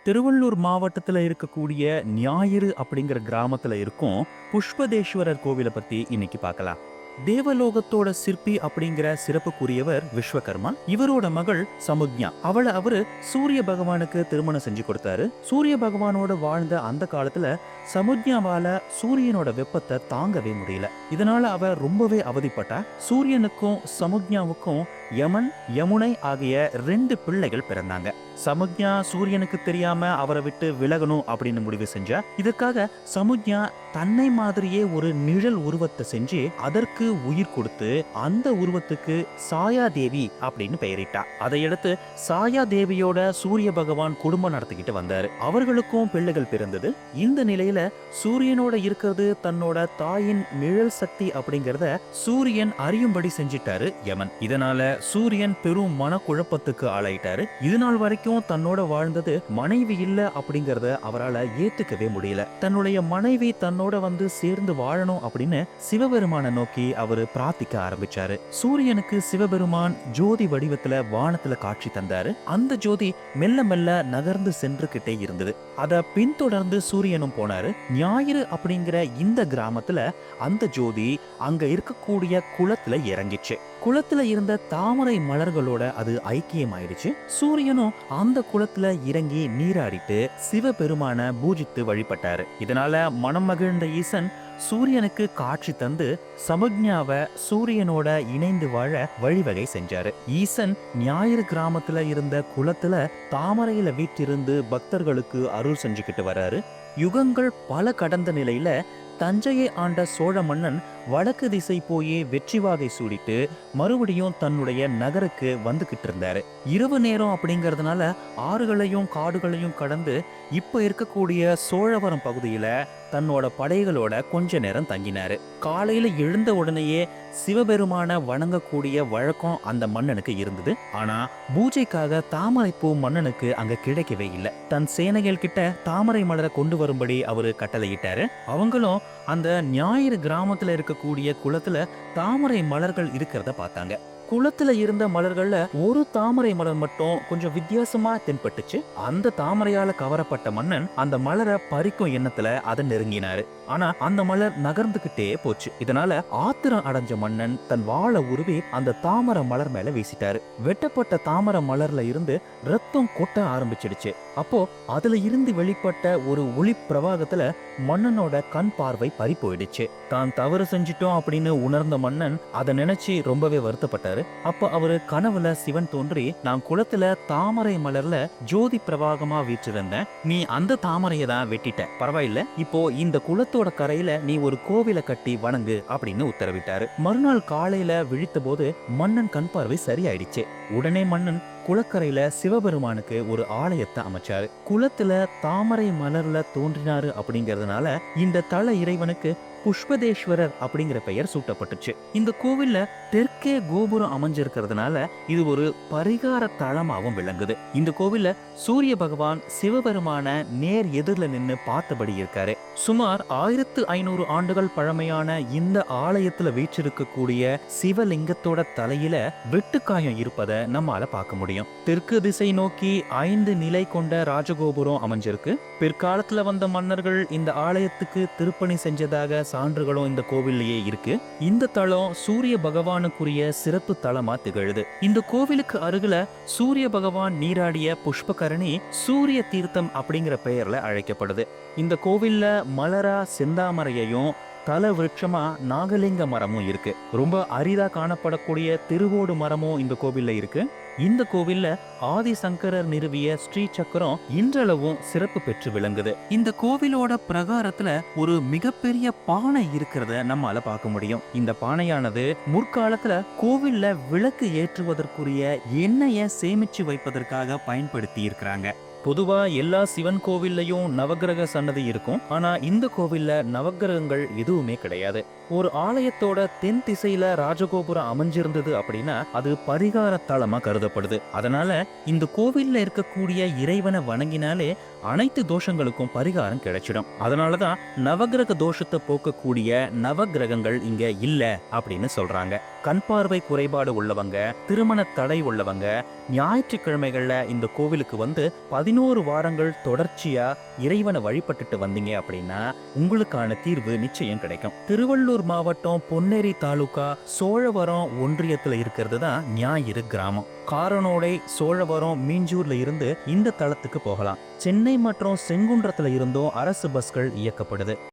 திருவள்ளூர் மாவட்டத்துல இருக்கக்கூடிய ஞாயிறு அப்படிங்கிற கிராமத்துல இருக்கும் புஷ்பதேஸ்வரர் கோவிலை பத்தி இன்னைக்கு பார்க்கலாம். தேவலோகத்தோட சிற்பி அப்படிங்கிற சிறப்புக்குரியவர் விஸ்வகர்மா. இவரோட மகள் சமுக்ஞா. அவரு சூரிய பகவானுக்கு திருமணம் செஞ்சு கொடுத்தாரு. சூரிய பகவானோட வாழ்ந்த அந்த காலத்துல சமுக்ஞாவால சூரியனோட வெப்பத்தை தாங்கவே முடியல. இதனால அவ ரொம்பவே அவதிப்பட்டா. சூரியனுக்கும் சமுக்ஞாவுக்கும் யமன், யமுனை ஆகிய 2 பிள்ளைகள் பிறந்தாங்க. சமுக்ஞா சூரியனுக்கு தெரியாம அவரை விட்டு விலகணும் அப்படின்னு முடிவு செஞ்சா. இதற்காக சமுக்ஞா தன்னை மாதிரியே ஒரு நிழல் உருவத்தை செஞ்சு அதற்கு உயிர் கொடுத்து அந்த உருவத்துக்கு சாயா தேவி அப்படின்னு பெயரிட்டா. அதையடுத்து சாயா தேவியோட சூரிய பகவான் குடும்பம் நடத்திக்கிட்டு வந்தாரு. அவர்களுக்கும் பிள்ளைகள் பிறந்தது. இந்த நிலையில சூரியனோட இருக்கிறது தன்னோட தாயின் நிழல் சக்தி அப்படிங்கறத சூரியன் அறியும்படி செஞ்சிட்டாரு யமன். இதனால சூரியன் பெரும் மனக்குழப்பத்துக்கு ஆளாயிட்டாரு. இதுநாள் வரைக்கும் தன்னோட வாழ்ந்தது மனைவி இல்ல அப்படிங்கறத அவரால் ஏத்துக்கவே முடியல. தன்னுடைய மனைவி தன்னோட வந்து சேர்ந்து வாழணும் அப்படின்னு சிவபெருமான நோக்கி அவரு பிரார்த்திக்க ஆரம்பிச்சாரு. சூரியனுக்கு சிவபெருமான் ஜோதி வடிவத்துல வானத்துல காட்சி தந்தாரு. அந்த ஜோதி மெல்ல மெல்ல நகர்ந்து சென்று கிட்டே இருந்தது. அத பின்தொடர்ந்து சூரியனும் போனாரு. ஞாயிறு அப்படிங்கிற இந்த கிராமத்துல அந்த ஜோதி அங்க இருக்கக்கூடிய குளத்துல இறங்கிச்சு. குளத்துல இருந்த தாமரை மலர்களோட அது ஐக்கியமாயிடுச்சு. சூரியனும் அந்த குளத்துல இறங்கி நீராடிட்டு சிவபெருமான பூஜித்து வழிபட்டாரு. இதனால மனம் மகிழ்ந்த ஈசன் சூரியனுக்கு காட்சி தந்து சமுக்ஞாவை சூரியனோட இணைந்து வாழ வழிவகை செஞ்சாரு. ஈசன் ஞாயிறு கிராமத்துல இருந்த குளத்துல தாமரையில வீற்றிருந்து பக்தர்களுக்கு அருள் செஞ்சுக்கிட்டு வராரு. யுகங்கள் பல கடந்த நிலையில தஞ்சையை ஆண்ட சோழ மன்னன் வடக்கு திசை போய் வெற்றி வாகை சூடிட்டு மறுபடியும் தன்னுடைய நகருக்கு வந்துகிட்டு இருந்தாரு. இரவு நேரம் அப்படிங்கறதுனால ஆறுகளையும் காடுகளையும் கடந்து இப்ப இருக்கக்கூடிய சோழவரம் பகுதியில தன்னோட படைகளோட கொஞ்ச நேரம் தங்கினாரு. காலையில எழுந்த உடனேயே சிவபெருமான வணங்கக்கூடிய வழக்கம் அந்த மன்னனுக்கு இருந்தது. ஆனா பூஜைக்காக தாமரைப்பூ மன்னனுக்கு அங்க கிடைக்கவே இல்லை. தன் சேனைகள் கிட்ட தாமரை மலரை கொண்டு வரும்படி அவரு கட்டளையிட்டாரு. அவங்களும் அந்த ஞாயிறு கிராமத்துல இருக்கக்கூடிய குளத்துல தாமரை மலர்கள் இருக்கிறத பார்த்தாங்க. குளத்துல இருந்த மலர்கள்ல ஒரு தாமரை மலர் மட்டும் கொஞ்சம் வித்தியாசமா தென்பட்டுச்சு. அந்த தாமரையால கவரப்பட்ட மன்னன் அந்த மலரை பறிக்கும் எண்ணத்துல அதை நெருங்கினாரு. ஆனா அந்த மலர் நகர்ந்துகிட்டே போச்சு. இதனால ஆத்திரம் அடைஞ்ச மன்னன் தன் வாளை உருவி அந்த தாமரை மலர் மேல வீசிட்டாரு. வெட்டப்பட்ட தாமரை மலர்ல இருந்து ரத்தம் கொட்ட ஆரம்பிச்சிடுச்சு. அப்போ அதுல இருந்து வெளிப்பட்ட ஒரு ஒளி பிரவாகத்துல மன்னனோட கண் பார்வை பறி போயிடுச்சு. தான் தவறு செஞ்சிட்டோம் அப்படின்னு உணர்ந்த மன்னன் அதை நினைச்சு ரொம்பவே வருத்தப்பட்டாரு. அப்ப அவரு கனவுல சிவன் தோன்றி, நான் குளத்துல தாமரை மலர்ல ஜோதி பிரவாகமா வீற்றிருந்தேன், நீ அந்த தாமரையை தான் வெட்டிட்ட, பரவாயில்ல, இப்போ இந்த குளத்தோட கரையில நீ ஒரு கோவிலை கட்டி வணங்கு அப்படின்னு உத்தரவிட்டாரு. மறுநாள் காலையில விழித்த போது மன்னன் கண் பார்வை சரியாயிடுச்சு. உடனே மன்னன் குளக்கரையில சிவபெருமானுக்கு ஒரு ஆலயத்தை அமைச்சாரு. குளத்துல தாமரை மலர்ல தோன்றினாரு அப்படிங்கறதுனால இந்த தல இறைவனுக்கு புஷ்பதேஸ்வரர் அப்படிங்கிற பெயர் சூட்டப்பட்டுச்சு. இந்த கோவில்ல தெற்கே கோபுரம் அமைஞ்சிருக்கிறதுனால இது ஒரு பரிகார தலமாவும் விளங்குது. இந்த கோவில்ல சூரிய பகவான் சிவபெருமான நேர் எதிரில நின்னு பார்த்தபடி இருக்காரு. சுமார் 1500 ஆண்டுகள் பழமையான இந்த ஆலயத்துல வீற்றிருக்கக்கூடிய சிவலிங்கத்தோட தலையில வெட்டுக்காயம் இருப்பதை நம்மால பார்க்க முடியும். தெற்கு திசை நோக்கி 5 நிலை கொண்ட ராஜகோபுரம் அமைஞ்சிருக்கு. பிற்காலத்துல வந்த மன்னர்கள் இந்த ஆலயத்துக்கு திருப்பணி செஞ்சதாக சான்றுகளும் இந்த கோவில்லையே இருக்கு. இந்த தலம் சூரிய பகவானுக்குரிய சிறப்பு தலமா திகழுது. இந்த கோவிலுக்கு அருகில சூரிய பகவான் நீராடிய புஷ்பகரணி சூரிய தீர்த்தம் அப்படிங்கிற பெயர்ல அழைக்கப்படுது. இந்த கோவில்ல மலரா செந்தாமரையையும் தல விருட்சமா நாகலிங்க மரமும் இருக்கு. ரொம்ப அரிதா காணப்படக்கூடிய திருவோடு மரமும் இந்த கோவில்ல இருக்கு. இந்த கோவில்ல ஆதிசங்கரர் நிறுவிய ஸ்ரீ சக்கரம் இன்றளவும் சிறப்பு பெற்று விளங்குது. இந்த கோவிலோட பிரகாரத்துல ஒரு மிகப்பெரிய பானை இருக்கிறத நம்மால பார்க்க முடியும். இந்த பானையானது முற்காலத்துல கோவில்ல விளக்கு ஏற்றுவதற்குரிய எண்ணெயை சேமிச்சு வைப்பதற்காக பயன்படுத்தி இருக்கிறாங்க. பொதுவா எல்லா சிவன் கோவில்லையும் நவகிரக சன்னதி இருக்கும். ஆனா இந்த கோவில்ல நவகிரகங்கள் எதுவுமே கிடையாது. ஒரு ஆலயத்தோட தென் திசையில ராஜகோபுரம் அமைஞ்சிருந்தது அப்படின்னா அது பரிகார தலமா கருதப்படுது. அதனால இந்த கோவில்ல இருக்கக்கூடிய இறைவனை வணங்கினாலே அனைத்து தோஷங்களுக்கும் பரிகாரம் கிடைச்சிடும். அதனாலதான் நவகிரக தோஷத்தை போக்கக்கூடிய நவகிரகங்கள் இங்க இல்ல அப்படின்னு சொல்றாங்க. கண் பார்வை குறைபாடு உள்ளவங்க, திருமண தடை உள்ளவங்க, ஞாயிற்றுக்கிழமைகள்ல இந்த கோவிலுக்கு வந்து 11 வாரங்கள் தொடர்ச்சியா இறைவனை வழிபட்டுட்டு வந்தீங்க அப்படின்னா உங்களுக்கான தீர்வு நிச்சயம் கிடைக்கும். திருவள்ளூர் மாவட்டம் பொன்னேரி தாலுகா சோழவரம் ஒன்றியத்துல இருக்கிறது தான் ஞாயிறு கிராமம். காரனோடை, சோழவரம், மீஞ்சூர்ல இருந்து இந்த தளத்துக்கு போகலாம். சென்னை மற்றும் செங்குன்றத்துல இருந்தும் அரசு பஸ்கள் இயக்கப்படுது.